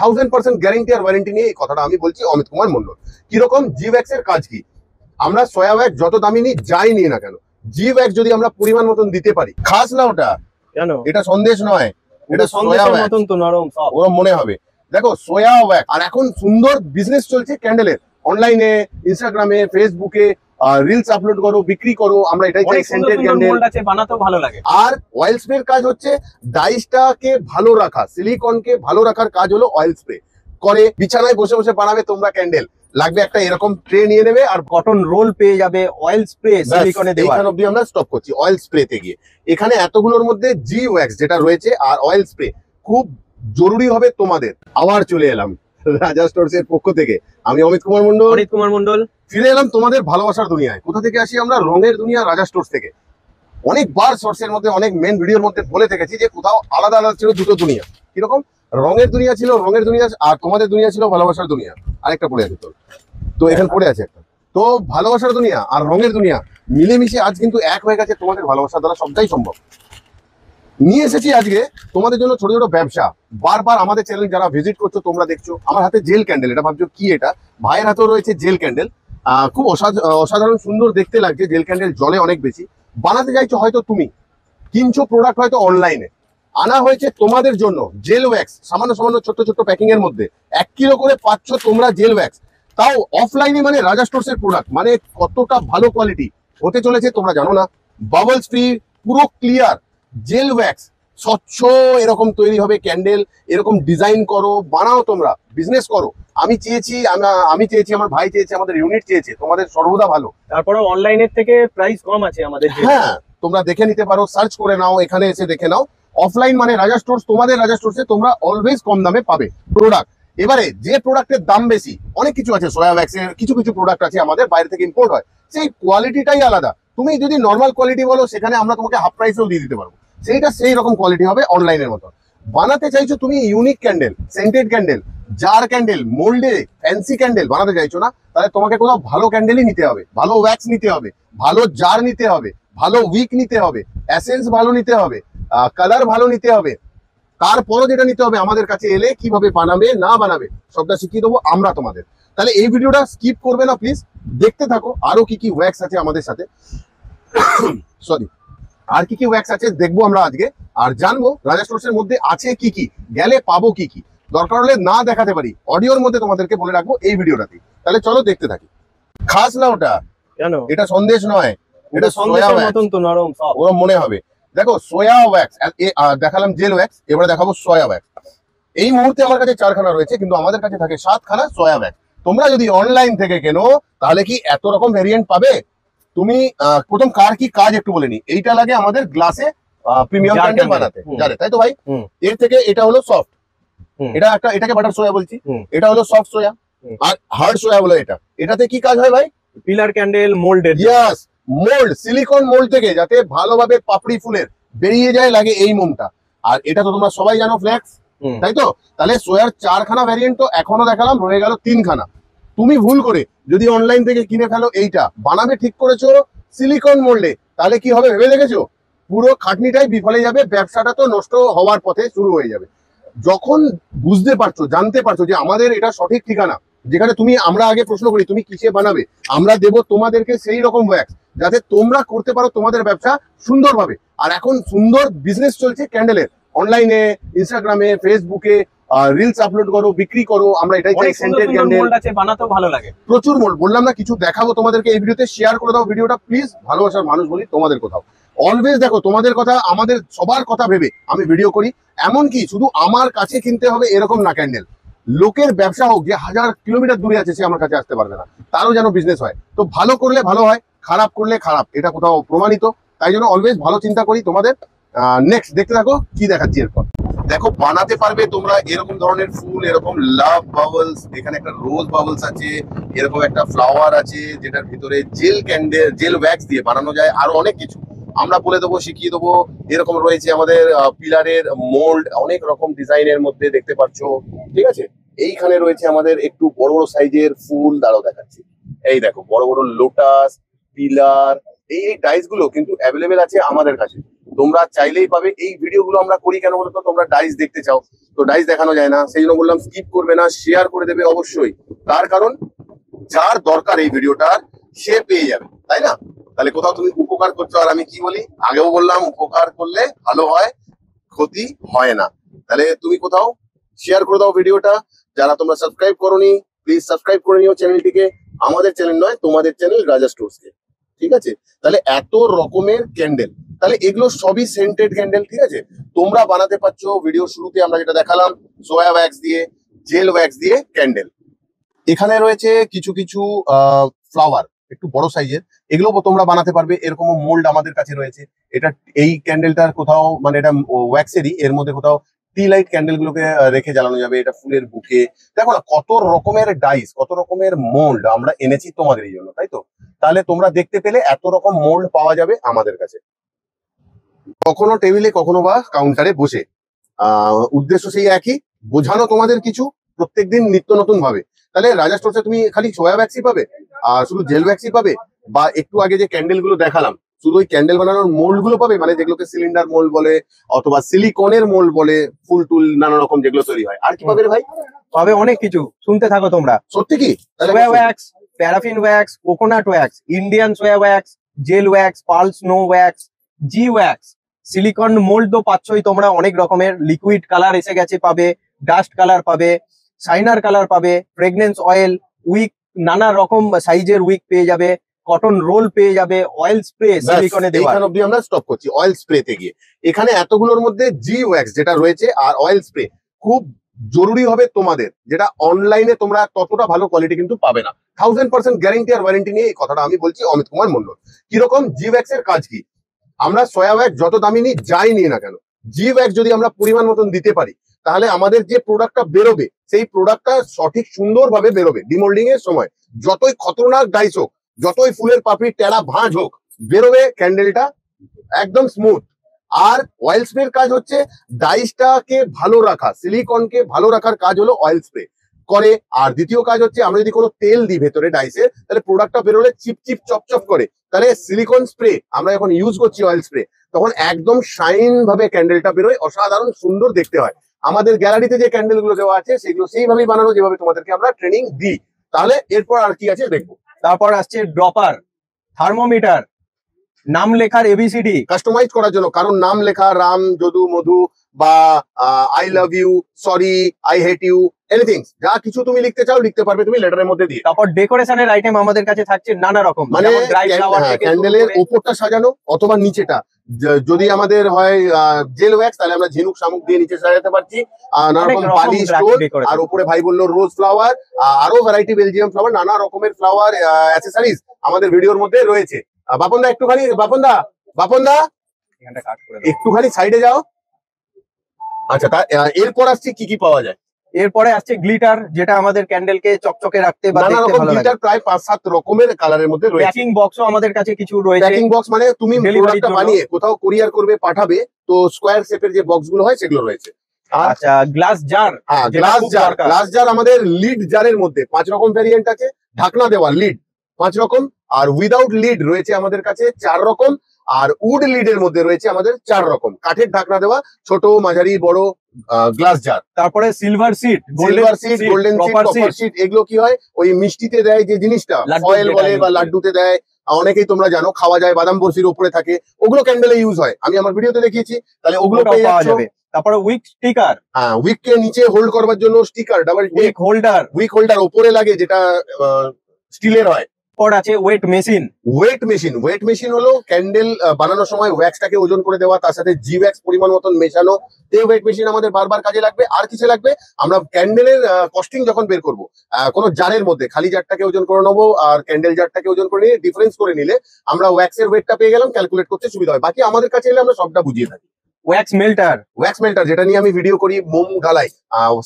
1000% guarantee আর warranty নিয়ে এই কথাটা আমি বলছি অমিত কুমার মন্ডল। কিরকম জি ওয়্যাক্স এর কাজ কি? আমরা সোয়া ওয়্যাক্স যত দামি নিই যাই নিই না কেন, জি ওয়্যাক্স যদি আমরা পরিমাণ মতন দিতে পারি, খাস না ওটা কেন, এটা সন্দেশ নয়, এটা সন্দেশের মতন তো নরম সব ওরকম মনে হবে। দেখো সোয়া ওয়্যাক্স, আর এখন সুন্দর বিজনেস চলছে ক্যান্ডেলের, অনলাইনে ইনস্টাগ্রামে ফেসবুকে রিলস আপলোড করো, বিক্রি করো, আমরা এটাই চাই। সেন্টেড ক্যান্ডেল আছে, বানাতেও ভালো লাগে। আর অয়েল স্প্রের কাজ হচ্ছে ডাইসটাকে ভালো রাখা, সিলিকনকে ভালো রাখার কাজ হলো অয়েল স্প্রে করে। বিছানায় বসে বসে বানাবে তোমরা ক্যান্ডেল, লাগবে একটা এরকম ট্রে নিয়ে নেবে আর কটন রোল পেয়ে যাবে, অয়েল স্প্রে সিলিকনে দেওয়া। এখান অবধি আমরা স্টপ করছি অয়েল স্প্রেতে গিয়ে। এখানে এতগুলোর মধ্যে জি ওয়্যাক্স যেটা রয়েছে আর অয়েল স্প্রে খুব জরুরি হবে তোমাদের। আবার চলে এলাম রাজা স্টোরস এর পক্ষ থেকে, আমি অমিত কুমার মন্ডল ফিরে এলাম তোমাদের ভালোবাসার দুনিয়ায়। কোথা থেকে আসি আমরা? রঙের দুনিয়া রাজা স্টোরস থেকে। অনেকবার শর্টসের মধ্যে, অনেক মেন ভিডিওর মধ্যে বলে থেকেছি যে কোথাও আলাদা আলাদা ছিল দুটো দুনিয়া। কিরকম? রঙের দুনিয়া ছিল রঙের দুনিয়া, আর তোমাদের দুনিয়া ছিল ভালোবাসার দুনিয়া। আরেকটা পড়ে আছে তো এখানে পড়ে আছে একটা। তো ভালোবাসার দুনিয়া আর রঙের দুনিয়া মিলেমিশে আজ কিন্তু এক হয়ে গেছে। তোমাদের ভালোবাসার দ্বারা সবটাই সম্ভব। নিয়ে এসেছি আজকে তোমাদের জন্য ছোট ছোট ব্যবসা। বারবার আমাদের চ্যানেল যারা ভিজিট করছো তোমরা দেখছো আমার হাতে জেল ক্যান্ডেল। এটা ভাবছো কি? এটা ভাইয়ের হাতেও রয়েছে জেল ক্যান্ডেল। খুব অসাধারণ সুন্দর দেখতে লাগছে। জেল ক্যান্ডেল জলে অনেক বেশি। বানাতে চাইছো হয়তো, তুমি কিনছো প্রোডাক্ট হয়তো অনলাইনে, আনা হয়েছে তোমাদের জন্য জেল ওয়্যাক্স। সামান্য সামান্য ছোট্ট ছোট্ট প্যাকিং এর মধ্যে 1 কিলো করে পাচ্ছ তোমরা জেল ওয়্যাক্স, তাও অফলাইনে। মানে রাজা স্টোরস এর প্রোডাক্ট, মানে কতটা ভালো কোয়ালিটি হতে চলেছে তোমরা জানো না। বাবলস ফ্রি, পুরো ক্লিয়ার জেল ওয়্যাক্স, স্বচ্ছ এরকম তৈরি হবে ক্যান্ডেল। এরকম ডিজাইন করো, বানাও, তোমরা বিজনেস করো। আমি চেয়েছি, আমার ভাই চেয়েছে, আমাদের ইউনিট চেয়েছে, তোমাদের সর্বদা ভালো। তারপরে অনলাইনের থেকে প্রাইস কম আছে আমাদের। হ্যাঁ, তোমরা দেখে নিতে পারো, সার্চ করে নাও, এখানে এসে দেখে নাও। অফলাইন মানে রাজা স্টোরস, তোমাদের রাজা স্টোরসে তোমরা অলওয়েজ কম দামে পাবে প্রোডাক্ট। এবারে যে প্রোডাক্টের দাম বেশি, অনেক কিছু আছে সোয়া ওয়্যাক্স এর, কিছু কিছু প্রোডাক্ট আছে আমাদের বাইরে থেকে ইম্পোর্ট হয়, সেই কোয়ালিটিটাই আলাদা। তুমি যদি নর্মাল কোয়ালিটি বলো, সেখানে আমরা তোমাকে হাফ প্রাইসেও দিয়ে দিতে পারবো। সেইটা সেই রকম কোয়ালিটি হবে অনলাইনের মতো। বানাতে চাইছো তুমি unique candle, scented candle, jar candle, মোল্ডে ফ্যান্সি ক্যান্ডেল বানাতে চাইছো না, তাহলে তোমাকে কোথাও ভালো ক্যান্ডেলই নিতে হবে, ভালো ওয়্যাক্স নিতে হবে, ভালো জার নিতে হবে, ভালো উইক নিতে হবে, এসেন্স ভালো নিতে হবে, কালার ভালো নিতে হবে। তারপরও যেটা নিতে হবে, আমাদের কাছে এলে কিভাবে বানাবে না বানাবে সবটা শিখিয়ে দেবো আমরা তোমাদের। তাহলে এই ভিডিওটা স্কিপ করবে না প্লিজ, দেখতে থাকো। আরো কি কি ওয়্যাক্স আছে আমাদের সাথে, সরি, আর কি কি ওয়্যাক্স আছে দেখবো আমরা আজকে, আর জানবো রাজা স্টোরস এর মধ্যে আছে কি কি, গেলে পাবো কি কি। দরকার হলে না দেখাতে পারি, অডিওর মধ্যে তোমাদেরকে বলে রাখবো এই ভিডিওটাতে। তাহলে চলো দেখতে থাকি। খাস না ওটা, কেন, এটা সন্দেশ নয়, এটা সন্দেশের মতন তো নরম সব ওরকম মনে হবে। দেখো সোয়া ওয়্যাক্স দেখালাম, জেল ওয়্যাক্স, এবারে দেখাবো সোয়া ওয়্যাক্স। এই মুহূর্তে আমার কাছে 4খানা রয়েছে, কিন্তু আমাদের কাছে থাকে 7খানা সোয়া ওয়্যাক্স। তোমরা যদি অনলাইন থেকে কেনো তাহলে কি এত রকম ভেরিয়েন্ট পাবে? তুমি প্রথম কার কি কাজ একটু বলে নি। এইটা লাগে আমাদের গ্লাসে প্রিমিয়াম ক্যান্ডেল বানাতে, জানে তাই তো ভাই? এর থেকে এটা হলো সফট, এটাকে বাটার সোয়া বলছি, এটা হলো সফট সোয়া, আর হার্ড সোয়া বলে এটা। এটাতে কি কাজ হয় ভাই? Pillar candle moulded. Yes, mould, silicone mould থেকে যাতে ভালোভাবে পাপড়ি ফুলের বেরিয়ে যায় লাগে এই মোমটা। আর এটা তো তোমরা সবাই জানো ফ্লেক্স, তাই তো? তাহলে সোয়ার 4খানা ভ্যারিয়েন্ট তো এখনো দেখালাম, রয়ে গেল 3খানা। তুমি ভুল করে যদি অনলাইন থেকে কিনে ফেলো, এইটা বানাবে ঠিক করেছো সিলিকন মোল্ডে, তাহলে কি হবে ভেবে দেখেছো? পুরো খাটনিটাই বিফলে যাবে, ব্যবসাটা তো নষ্ট হওয়ার পথে শুরু হয়ে যাবে। যখন বুঝতে পারছো, জানতে পারছো যে আমাদের এটা সঠিক ঠিকানা, যেখানে আমরা আগে প্রশ্ন করি তুমি কিসে বানাবে, আমরা দেব তোমাদেরকে সেই রকম ওয়্যাক্স যাতে তোমরা করতে পারো তোমাদের ব্যবসা সুন্দরভাবে। আর এখন সুন্দর বিজনেস চলছে ক্যান্ডেলের, অনলাইনে ইনস্টাগ্রামে ফেসবুকে রিলস আপলোড করো, বিক্রি করো, আমরা এটাই চাই। সেন্টেড ক্যান্ডেল আছে, বানাতেও ভালো লাগে, প্রচুর মোল্ড। বললাম না কিছু দেখাবো তোমাদেরকে এই ভিডিওতে, শেয়ার করে দাও ভিডিওটা প্লিজ। ভালোবাসার মানুষ বলি তোমাদের কোথাও অলওয়েজ দেখো, তোমাদের কথা, আমাদের সবার কথা ভেবে আমি ভিডিও করি। এমনকি শুধু আমার কাছে কিনতে হবে এরকম না ক্যান্ডেল, লোকের ব্যবসা হোক, যে 1000 কিলোমিটার দূরে আছে সে আমার কাছে আসতে পারবে না, তারও যেন বিজনেস হয়। তো ভালো করলে ভালো হয়, খারাপ করলে খারাপ, এটা কোথাও প্রমাণিত। তাই জন্য অলওয়েজ ভালো চিন্তা করি তোমাদের। নেক্সট দেখতে থাকো কি দেখাচ্ছি এরপর। দেখো বানাতে পারবে তোমরা এরকম ধরনের ফুল, এরকম লাভ বাবলস, এখানে একটা রোজ বাবলস আছে, এরকম একটা ফ্লাওয়ার আছে যেটার ভিতরে জেল ক্যান্ডেল, জেল ওয়্যাক্স দিয়ে বানানো যায়, আরো অনেক কিছু আমরা বলে দেবো, শিখিয়ে দেবো। এরকম রয়েছে আমাদের পিলারের মোল্ড, অনেক রকম ডিজাইনের মধ্যে দেখতে পাচ্ছ, ঠিক আছে? এইখানে রয়েছে আমাদের একটু বড় বড় সাইজের ফুল, দাঁড়াও দেখাচ্ছি। এই দেখো বড় বড় লোটাস, পিলার, এই ডাইস গুলো কিন্তু অ্যাভেলেবেল আছে আমাদের কাছে। তোমরা চাইলেই পাবে। এই ভিডিওগুলো আমরা করি কেন বলতো, তোমরা ডাইস দেখতে চাও, তো ডাইস দেখানো যায় না, সেই জন্য বললাম স্কিপ করবে না, শেয়ার করে দেবে অবশ্যই। তার কারণ যার দরকার এই ভিডিওটার সে পেয়ে যাবে, তাই না? তাহলে কোথাও তুমি উপকার করছো, আর আমি কি বলি, আগেও বললাম উপকার করলে ভালো হয়, ক্ষতি হয় না। তাহলে তুমি কোথাও শেয়ার করে দাও ভিডিওটা। যারা তোমরা সাবস্ক্রাইব করোনি, প্লিজ সাবস্ক্রাইব করে নিও চ্যানেলটিকে। আমাদের চ্যানেল নয়, তোমাদের চ্যানেল রাজা স্টোরসকে। ঠিক আছে? তাহলে এত রকমের ক্যান্ডেল, তাহলে এগুলো সবই সেন্টেড ক্যান্ডেল। ঠিক আছে? তোমরা বানাতে পারছো, ভিডিও শুরুতে আমরা যেটা দেখালাম, সোয়া ওয়্যাক্স দিয়ে, জেল ওয়্যাক্স দিয়ে ক্যান্ডেল। এখানে রয়েছে কিছু কিছু ফ্লাওয়ার, একটু বড় সাইজের, এগুলো তোমরা বানাতে পারবে। এরকম মোল্ড আমাদের কাছে রয়েছে। এটা এই ক্যান্ডেলটার কোথাও মানে এটা ওয়্যাক্সেরই, এর মধ্যে কোথাও টি লাইট ক্যান্ডেল গুলোকে রেখে জ্বালানো যাবে। এটা ফুলের বুকে, দেখো না কত রকমের ডাইস, কত রকমের মোল্ড আমরা এনেছি তোমাদের এই জন্য, তাই তো? তাহলে তোমরা দেখতে পেলে এত রকম মোল্ড পাওয়া যাবে আমাদের কাছে। কখনো টেবিলে, কখনো বা কাউন্টারে বসে, উদ্দেশ্য সেই একই, বোঝানো তোমাদের কিছু প্রত্যেকদিন নিত্য নতুন ভাবে। তাহলে রাজা স্টোরসে তুমি খালি সোয়া ওয়্যাক্সই পাবে, আর শুধু জেল ওয়্যাক্সই পাবে, বা একটু আগে যে ক্যান্ডেল গুলো দেখালাম শুধু ওই ক্যান্ডেল বানানোর মোল্ড গুলো পাবে, মানে যেগুলোকে সিলিন্ডার মোল্ড বলে অথবা সিলিকনের মোল্ড বলে, ফুল টুল নানা রকম যেগুলো তৈরি হয়। আর কি পাবে রে ভাই? পাবে অনেক কিছু, শুনতে থাকো তোমরা। সত্যি কি? Soya wax, paraffin wax, coconut wax, Indian soya wax, gel wax, pearl snow wax, G wax, silicone mould তো পাচ্ছই তোমরা অনেক রকমের। লিকুইড কালার এসে গেছে, পাবে ডাস্ট কালার পাবে, শাইনার কালার পাবে, ফ্রেগনেন্স অয়েল, উইক, নানা রকম সাইজের উইক পেয়ে যাবে, কটন রোল পেয়ে যাবে, অয়েল স্প্রে সিলিকনে দেওয়া। এখানে অবধি আমরা স্টপ করছি অয়েল স্প্রেতে গিয়ে। এখানে এতগুলোর মধ্যে জি ওয়্যাক্স যেটা রয়েছে আর অয়েল স্প্রে খুব জরুরি হবে তোমাদের, যেটা অনলাইনে তোমরা ততটা ভালো কোয়ালিটি কিন্তু পাবে না। 1000% গ্যারান্টি আর ওয়ারেন্টি নিয়ে এই কথাটা আমি বলছি, অমিত কুমার মন্ডল। কিরকম জি ওয়্যাক্স এর কাজ কি? আমরা সোয়া ওয়্যাক্স যত দামি নিই, যাই নিই না কেন, জি ওয়্যাক্স যদি আমরা পরিমাণ মতন দিতে পারি, তাহলে আমাদের যে প্রোডাক্টটা বেরোবে সেই প্রোডাক্টটা সঠিক সুন্দরভাবে বেরোবে। ডিমোল্ডিং এর সময় যতই খতরনাক ডাইস হোক, যতই ফুলের পাপড়ি টেরা ভাঁজ হোক, বেরোবে ক্যান্ডেলটা একদম স্মুথ। আর অয়েল স্প্রের কাজ হচ্ছে ডাইসটাকে ভালো রাখা, সিলিকনকে ভালো রাখার কাজ হলো অয়েল স্প্রে করে। আর দ্বিতীয় কাজ হচ্ছে, আমরা যদি কোনো তেল দিই ভেতরে ডাইসের, তাহলে প্রোডাক্টটা বেরোলে চিপচিপ চপচপ করে। তাহলে সিলিকন স্প্রে আমরা যখন ইউজ করছি অয়েল স্প্রে, তখন একদম শাইন ভাবে ক্যান্ডেলটা বেরোয়, অসাধারণ সুন্দর দেখতে হয়। আমাদের গ্যালারিতে যে ক্যান্ডেল গুলো দেওয়া আছে সেগুলো সেইভাবেই বানানো, যেভাবে তোমাদেরকে আমরা ট্রেনিং দিই। তাহলে এরপর আর কি আছে দেখবো। তারপর আসছে ড্রপার, থার্মোমিটার, নাম লেখার এবিসিডি, কাস্টমাইজ করার জন্য, কারণ নাম লেখা রাম, যদু, মধু, বা I love you, sorry, I hate you, anything যা কিছু তুমি লিখতে চাও লিখতে পারবে তুমি লেটারের মধ্যে দিয়ে। তারপর ডেকোরেশনের আইটেম আমাদের কাছে থাকছে নানা রকম, মানে যেমন ড্রাই ফ্লাওয়ার থেকে শুরু ক্যান্ডেলের করে। উপরটা সাজানো অথবা নিচেটা, যদি আমাদের হয় জেল ওয়্যাক্স, তাহলে আমরা ঝিনুক শামুক দিয়ে নিচে সাজাতে পারছি, নানা অনেক রকম রকম বালি graphic স্টোন, decoration। আর উপরে ভাই বললো রোজ ফ্লাওয়ার, আরো ভ্যারাইটি বেলজিয়াম ফ্লাওয়ার, নানা রকমের ফ্লাওয়ার অ্যাক্সেসরিজ আমাদের ভিডিওর মধ্যে রয়েছে। বাপন দা একটুখানি, বাপন দা এখানটা কাট করে দাও। একটুখানি সাইডে যাও। আচ্ছা, এরপর আসছে কি কি পাওয়া যায়? এরপরে আসছে গ্লিটার, যেটা আমাদের ক্যান্ডেলকে চকচকে রাখতে বা নানা দেখতে রকম ভালো লাগে। গ্লিটার প্রায় 5-7 রকমের কালারের মধ্যে রয়েছে। প্যাকিং বক্সও আমাদের কাছে কিছু রয়েছে। প্যাকিং বক্স মানে তুমি Delivery প্রোডাক্টটা জন্য। বানিয়ে কোথাও কুরিয়ার করবে, পাঠাবে, তো স্কোয়ার শেপের যে বক্স গুলো হয় সেগুলো রয়েছে। আর আচ্ছা, গ্লাস জার, হ্যাঁ, যেটা গ্লাস খুব জার, দরকার। গ্লাস জার আমাদের লিড জারের মধ্যে 5 রকম ভ্যারিয়েন্ট আছে। ঢাকনা দেওয়া লিড 5 রকম, আর উইদাউট লিড রয়েছে আমাদের কাছে 4 রকম, আর উড লিডের মধ্যে রয়েছে আমাদের 4 রকম। কাঠের ঢাকনা দেওয়া ছোট, মাঝারি, বড় গ্লাস জার। তারপরে silver sheet, silver sheet, golden sheet, copper sheet, এগুলো কি হয়, ওই মিষ্টিতে দেয় যে জিনিসটা, লাড্ডু ফয়েল যেটা বলে বা use লাড্ডুতে দেয়, অনেকেই তোমরা জানো, খাওয়া যায়, বাদাম বরফির উপরে থাকে, ওগুলো ক্যান্ডেলে ইউজ হয়, আমি আমার ভিডিওতে দেখিয়েছি। তাহলে ওগুলো পেয়ে পাওয়া যাচ্ছ। যাবে। তারপরে উইক স্টিকার, হ্যাঁ, উইককে নিচে হোল্ড করবার জন্য sticker, double tape. Wick holder. Wick holder ওপরে লাগে, যেটা স্টিলের হয়। পর আছে ওয়েট মেশিন। ওয়েট মেশিন হলো ক্যান্ডেল বানানোর সময় ওয়্যাক্সটাকে ওজন করে দেওয়া, তার সাথে জি ওয়্যাক্স পরিমাণ মতন মেশানো। এই ওয়েট মেশিন আমাদের বারবার কাজে লাগবে। আর কিছু লাগবে, আমরা ক্যান্ডেলের কস্টিং যখন বের করবো, কোনো জারের মধ্যে খালি জারটাকে ওজন করে নেবো আর ক্যান্ডেল জারটাকে ওজন করে নিয়ে ডিফারেন্স করে নিলে আমরা ওয়্যাক্সের ওয়েটটা পেয়ে গেলাম, ক্যালকুলেট করতে সুবিধা হয়। বাকি আমাদের কাছে এলে আমরা সবটা বুঝিয়ে থাকি। ওয়্যাক্স মেল্টার, যেটা নিয়ে আমি ভিডিও করি, মোম গালাই।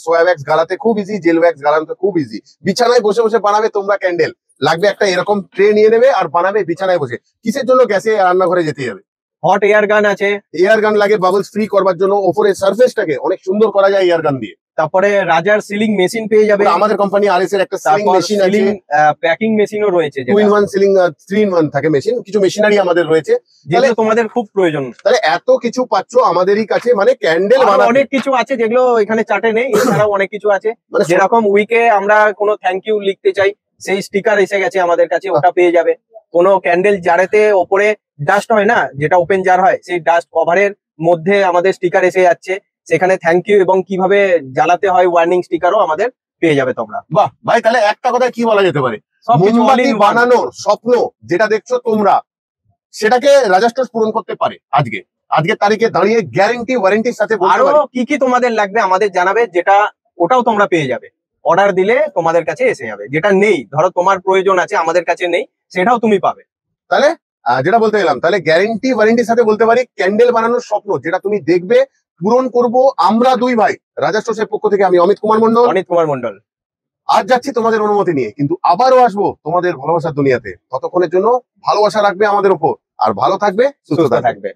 সোয়া ওয়্যাক্স গালাতে খুব ইজি, জেল ওয়্যাক্স গালাতে খুব ইজি। বিছানায় বসে বসে বানাবে তোমরা ক্যান্ডেল, লাগবে একটা এরকম ট্রে নিয়ে নেবে আর বানাবে বিছানায় বসে। কিসের জন্য গ্যাসে রান্নাঘরে যেতে হবে? হট এয়ার গান আছে। এয়ার গান লাগে বাবলস ফ্রি করবার জন্য, ওপরে সারফেসটাকে অনেক সুন্দর করা যায় এয়ার গান দিয়ে। তারপরে রাজার সিলিং মেশিন পেয়ে যাবে, পুরো আমাদের কোম্পানি আরএস এর একটা সিলিং তারপর মেশিন আছে, সিলিং প্যাকিং মেশিনও রয়েছে, 2-in-1 সিলিং 3-in-1 থাকে মেশিন, কিছু মেশিনারি আমাদের রয়েছে। যেগুলো তোমাদের খুব প্রয়োজন। তাহলে এত কিছু পাচ্ছ আমাদেরই কাছে, মানে ক্যান্ডেল আরো বানাতে অনেক কিছু আছে যেগুলো এখানে চার্টে নেই, এছাড়াও অনেক কিছু আছে। মানে যেরকম উইকে আমরা কোনো থ্যাংক ইউ লিখতে চাই, সেই স্টিকার এসে গেছে আমাদের কাছে, ওটা পেয়ে যাবে। কোনো ক্যান্ডেল জারেতে ওপরে ডাস্ট হয় না, যেটা ওপেন জার হয়, সেই ডাস্ট কভারের মধ্যে আমাদের স্টিকার এসে যাচ্ছে, সেখানে থ্যাংক ইউ এবং কিভাবে জ্বালাতে হয় ওয়ার্নিং স্টিকারও আমাদের পেয়ে যাবে তোমরা। বাহ ভাই, তাহলে একটা কথা কি বলা যেতে পারে, সবকিছু all মোমবাতি in one। বানানোর স্বপ্ন যেটা দেখছো তোমরা, সেটাকে রাজা স্টোর্স পূরণ করতে পারে আজকের তারিখে দাঁড়িয়ে, গ্যারান্টি ওয়ারেন্টির সাথে বলতে আরো পারি। কি কি তোমাদের লাগবে আমাদের জানাবে, যেটা ওটাও তোমরা পেয়ে যাবে। অর্ডার দিলে তোমাদের কাছে এসে যাবে। যেটা নেই, ধরো তোমার প্রয়োজন আছে আমাদের কাছে নেই, সেটাও তুমি পাবে। তাহলে যেটা বলতে গেলাম, তাহলে গ্যারান্টি ওয়ারেন্টির সাথে বলতে পারি, ক্যান্ডেল বানানোর স্বপ্ন যেটা তুমি দেখবে পূরণ করব আমরা দুই ভাই রাজা স্টোর্সের পক্ষ থেকে। আমি অমিত কুমার মন্ডল, অনিত কুমার মন্ডল। আজ যাচ্ছি তোমাদের অনুমতি নিয়ে, কিন্তু আবারও আসবো তোমাদের ভালোবাসার দুনিয়াতে। ততক্ষণের জন্য ভালোবাসা রাখবে আমাদের উপর, আর ভালো থাকবে, সুস্থ সুস্থ থাকবে। থাকবে।